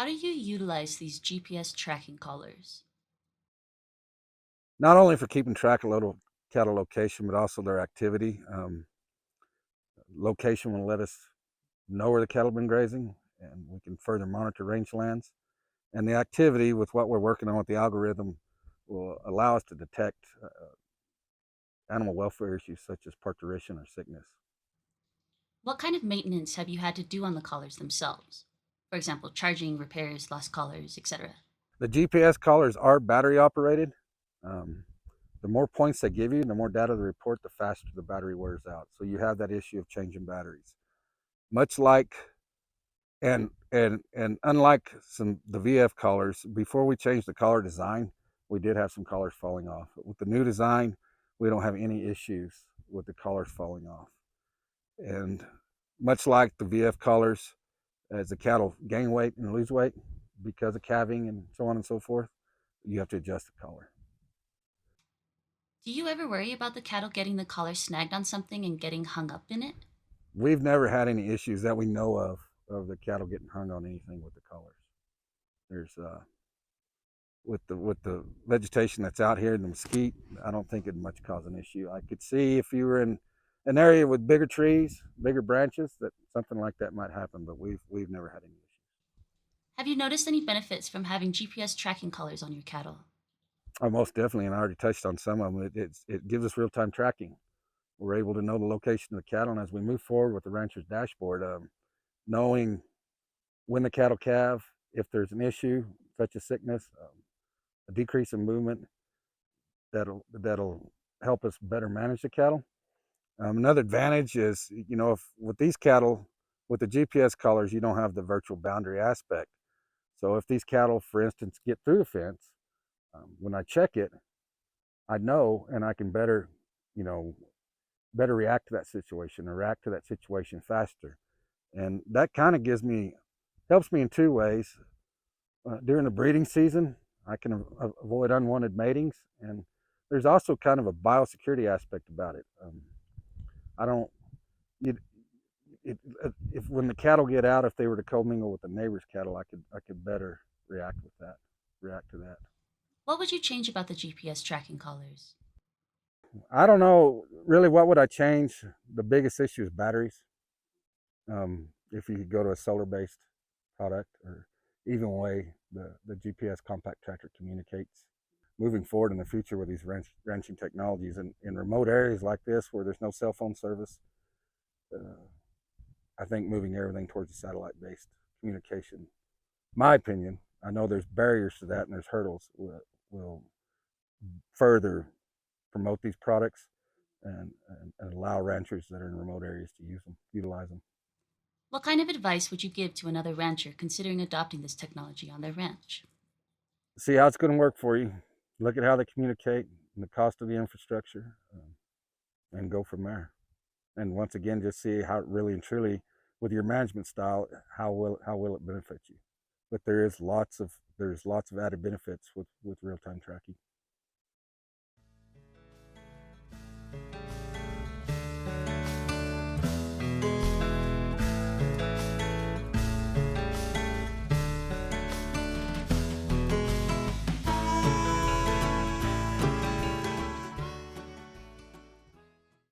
How do you utilize these GPS tracking collars? Not only for keeping track of cattle location, but also their activity. Location will let us know where the cattle have been grazing, and we can further monitor rangelands. And the activity with what we're working on with the algorithm will allow us to detect animal welfare issues such as parturition or sickness. What kind of maintenance have you had to do on the collars themselves? For example, charging, repairs, lost collars, etc. The GPS collars are battery operated. Um, the more points they give you, the more data they report, the faster the battery wears out. So you have that issue of changing batteries. Much like and unlike the VF collars, before we changed the collar design, we did have some collars falling off. But with the new design, we don't have any issues with the collars falling off. And much like the VF collars, as the cattle gain weight and lose weight because of calving and so on and so forth, you have to adjust the collar. Do you ever worry about the cattle getting the collar snagged on something and getting hung up in it? We've never had any issues that we know of the cattle getting hung on anything with the collars. There's with the vegetation that's out here and the mesquite, I don't think it'd much cause an issue. I could see if you were in an area with bigger trees, bigger branches, that something like that might happen, but we've never had any issues. Have you noticed any benefits from having GPS tracking collars on your cattle? Oh, most definitely, and I already touched on some of them. It gives us real time tracking. We're able to know the location of the cattle, and as we move forward with the rancher's dashboard, knowing when the cattle calve, if there's an issue such as sickness, a decrease in movement, that'll help us better manage the cattle. Another advantage is, if with these cattle, with the GPS collars, you don't have the virtual boundary aspect. So if these cattle, for instance, get through the fence, when I check it, I know, and I can you know, better react to that situation or react to that situation faster. And that kind of helps me in two ways. During the breeding season, I can avoid unwanted matings, and there's also kind of a biosecurity aspect about it. I don't, it, if when the cattle get out, if they were to commingle with the neighbor's cattle, I could better react with that, react to that. What would you change about the GPS tracking collars? I don't know really what would I change. The biggest issue is batteries. If you could go to a solar-based product, or even way the GPS compact tractor communicates. Moving forward in the future with these ranching technologies in remote areas like this where there's no cell phone service, uh, I think moving everything towards a satellite-based communication, my opinion, I know there's barriers to that and there's hurdles, will further promote these products and allow ranchers that are in remote areas to utilize them. What kind of advice would you give to another rancher considering adopting this technology on their ranch? See how it's going to work for you. Look at how they communicate and the cost of the infrastructure, and go from there. And once again, just see how it really and truly, with your management style, how will it benefit you. But there's lots of added benefits with real time tracking.